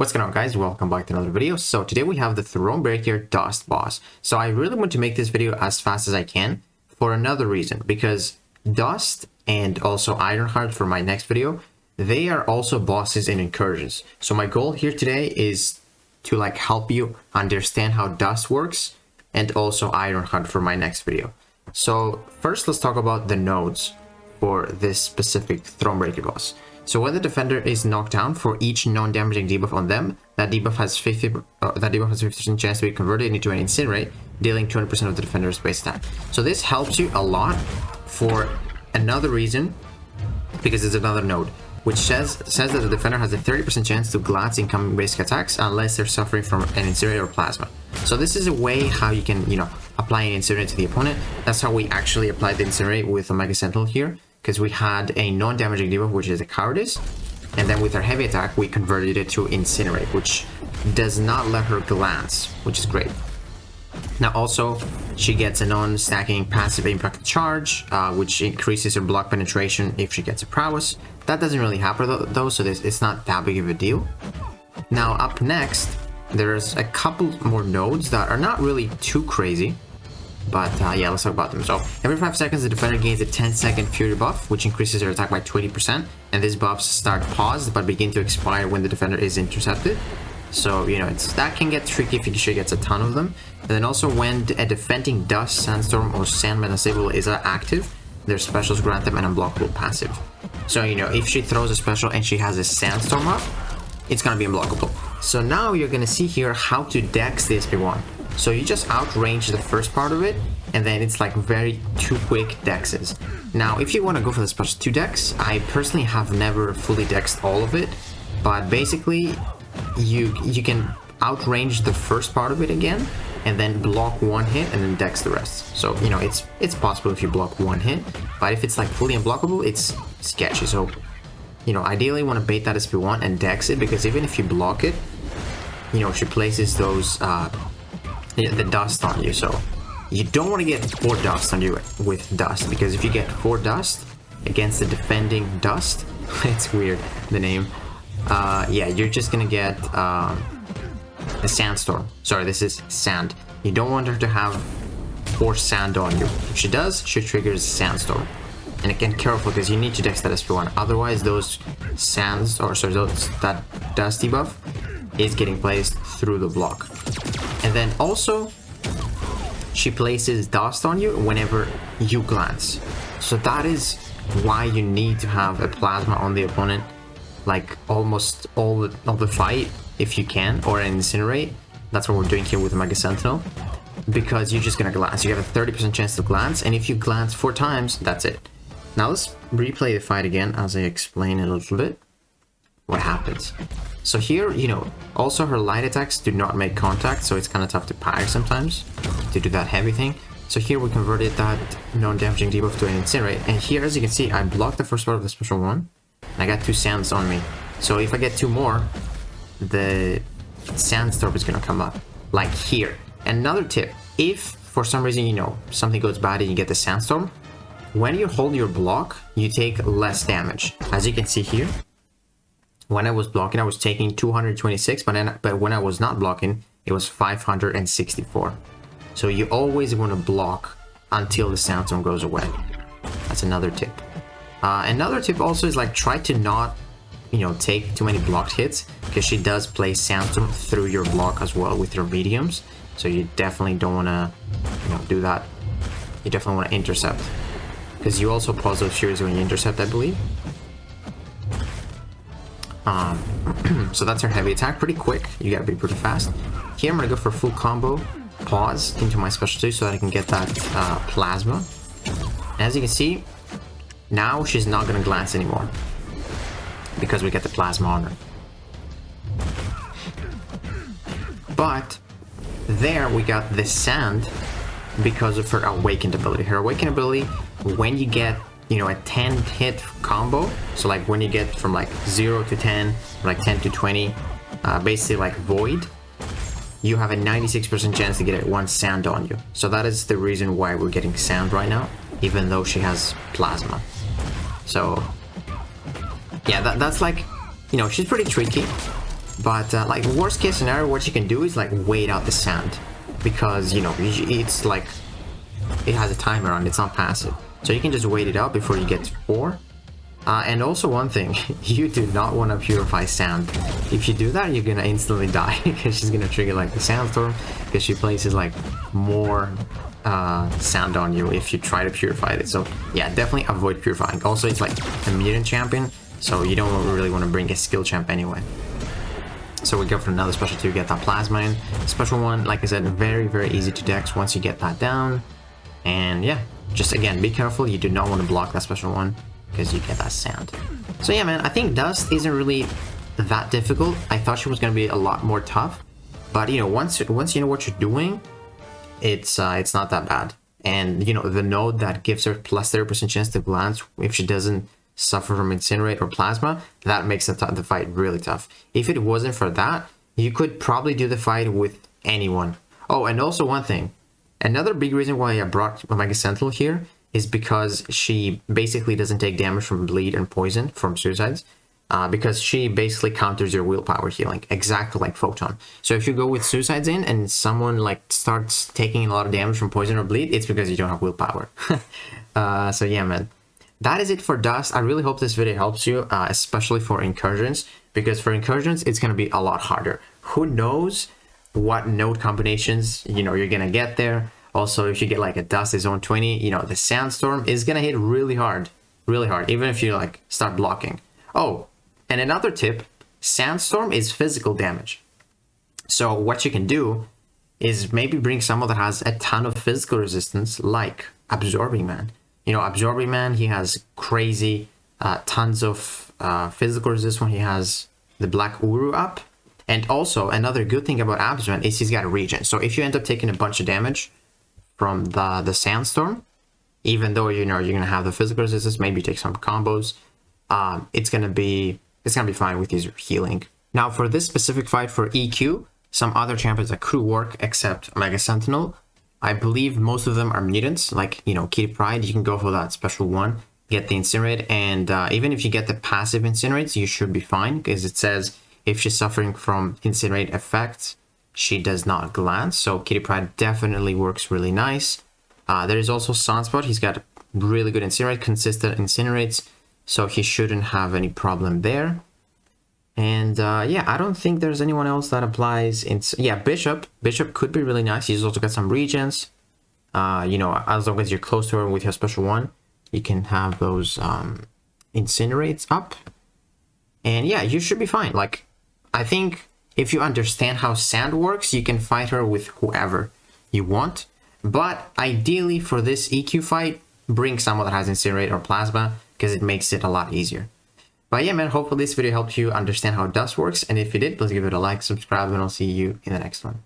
What's going on, guys? Welcome back to another video. So today we have the Thronebreaker Dust boss. So I really want to make this video as fast as I can for another reason, because Dust and also Ironheart for my next video, they are also bosses in incursions. So my goal here today is to help you understand how Dust works and also Ironheart for my next video. So first, let's talk about the nodes for this specific Thronebreaker boss. So when the defender is knocked down, for each non-damaging debuff on them, that debuff has 50% chance to be converted into an incinerate, dealing 20% of the defender's base attack. So this helps you a lot for another reason, because it's another node, which says that the defender has a 30% chance to glance incoming basic attacks unless they're suffering from an incinerate or plasma. So this is a way how you can, apply an incinerate to the opponent. That's how we actually applied the incinerate with Omega Sentinel here, because we had a non-damaging debuff, which is a cowardice, and then with our heavy attack we converted it to incinerate, which does not let her glance, which is great. Now also she gets a non-stacking passive impact charge, which increases her block penetration if she gets a prowess. That doesn't really happen though, so it's not that big of a deal. Now up next, there's a couple more nodes that are not really too crazy, but yeah, let's talk about them. So every 5 seconds the defender gains a 10-second fury buff, which increases their attack by 20%, and these buffs start paused but begin to expire when the defender is intercepted. So that can get tricky if she gets a ton of them. And then also when a defending Dust, Sandstorm or Sandman Disable is active, their specials grant them an unblockable passive. So if she throws a special and she has a Sandstorm up, it's gonna be unblockable. So now you're gonna see here how to dex the SP1. So you just outrange the first part of it, and then it's very two quick dexes. Now if you want to go for the special 2 dex, I personally have never fully dexed all of it, but basically you can outrange the first part of it again and then block 1 hit and then dex the rest. So it's possible if you block 1 hit, but if it's fully unblockable, it's sketchy. So ideally you want to bait that SP1 and dex it, because even if you block it, she places those the dust on you. So you don't want to get 4 dust on you with Dust, because if you get 4 dust against the defending Dust, it's weird, the name, yeah, you're just gonna get a Sandstorm. Sorry, this is Sand. You don't want her to have 4 sand on you. If she does, she triggers Sandstorm. And again, careful, because you need to dex that SP1, otherwise those sands, or sorry, that dust debuff is getting placed through the block. And then also she places dust on you whenever you glance. So that is why you need to have a plasma on the opponent almost all of the fight if you can, or an incinerate. That's what we're doing here with Omega Sentinel, because you're just gonna glance. You have a 30% chance to glance, and if you glance 4 times, that's it. Now let's replay the fight again as I explain a little bit what happens. So here, also her light attacks do not make contact, so it's kind of tough to parry sometimes to do that heavy thing. So here we converted that non-damaging debuff to an incinerate, and here, as you can see, I blocked the first part of the special 1, and I got 2 sands on me. So if I get 2 more, the Sandstorm is gonna come up, like here. Another tip, if for some reason, something goes bad and you get the Sandstorm, when you hold your block, you take less damage. As you can see here, when I was blocking, I was taking 226, but when I was not blocking, it was 564. So you always want to block until the Sandstorm goes away. That's another tip. Another tip also is try to not, take too many blocked hits, because she does play Sandstorm through your block as well with your mediums. So you definitely don't want to, do that. You definitely want to intercept, because you also pause those furies when you intercept, I believe. So that's her heavy attack, pretty quick. You gotta be pretty fast. Here I'm gonna go for full combo, pause into my special 2 so that I can get that plasma. And as you can see, now she's not gonna glance anymore, because we get the plasma on her. But there we got the sand because of her awakened ability. Her awakened ability, when you get a 10 hit combo, so when you get from 0 to 10, 10 to 20, basically void, you have a 96% chance to get 1 sand on you. So that is the reason why we're getting sand right now, even though she has plasma. So yeah, that's she's pretty tricky, But like worst case scenario, what you can do is like wait out the sand, because you know it's like it has a timer on it, it's not passive, so you can just wait it out before you get to 4. And also one thing, you do not want to purify sand. If you do that, you're gonna instantly die because she's gonna trigger like the Sandstorm, because she places like more sand on you if you try to purify it. So yeah, definitely avoid purifying. Also, it's like a mutant champion, so you don't really want to bring a skill champ anyway. So we go for another special 2, get that plasma in. Special 1, like I said, very, very easy to dex once you get that down. And yeah, just again, be careful. You do not want to block that special 1 because you get that sand. So yeah, man, I think Dust isn't really that difficult. I thought she was going to be a lot more tough. But, you know, once you know what you're doing, it's not that bad. And, you know, the node that gives her plus 30% chance to glance if she doesn't suffer from Incinerate or Plasma, that makes the fight really tough. If it wasn't for that, you could probably do the fight with anyone. Oh, and also one thing, another big reason why I brought Omega Sentinel here is because she basically doesn't take damage from bleed and poison from suicides, because she basically counters your willpower healing, exactly like Photon. So if you go with suicides in and someone like starts taking a lot of damage from poison or bleed, it's because you don't have willpower. So yeah, man. That is it for Dust. I really hope this video helps you, especially for incursions, because for incursions, it's going to be a lot harder. Who knows what node combinations, you know, you're going to get there. Also, if you get like a Dust zone 20, you know, the Sandstorm is going to hit really hard, even if you like start blocking. Oh, and another tip, Sandstorm is physical damage. So what you can do is maybe bring someone that has a ton of physical resistance, like Absorbing Man. You know, Absorbing Man, he has crazy tons of physical resistance when he has the Black Uru up. And also, another good thing about Absorbing Man is he's got a regen. So if you end up taking a bunch of damage from the Sandstorm, even though, you know, you're going to have the physical resistance, maybe take some combos, it's going to be fine with his healing. Now, for this specific fight for EQ, some other champions that could work except Omega Sentinel, I believe most of them are mutants, like, you know, Kitty Pryde. You can go for that special 1, get the Incinerate, and even if you get the passive Incinerates, you should be fine, because it says if she's suffering from Incinerate effects, she does not glance. So Kitty Pryde definitely works really nice. There is also Sunspot. He's got really good Incinerate, consistent Incinerates, so he shouldn't have any problem there. And yeah, I don't think there's anyone else that applies. Yeah, Bishop could be really nice. He's also got some regions. You know, as long as you're close to her with your special 1, you can have those Incinerates up. And yeah, you should be fine. Like, I think if you understand how sand works, you can fight her with whoever you want. But ideally for this EQ fight, bring someone that has Incinerate or Plasma, because it makes it a lot easier. But yeah, man, hopefully this video helped you understand how Dust works. And if you did, please give it a like, subscribe, and I'll see you in the next one.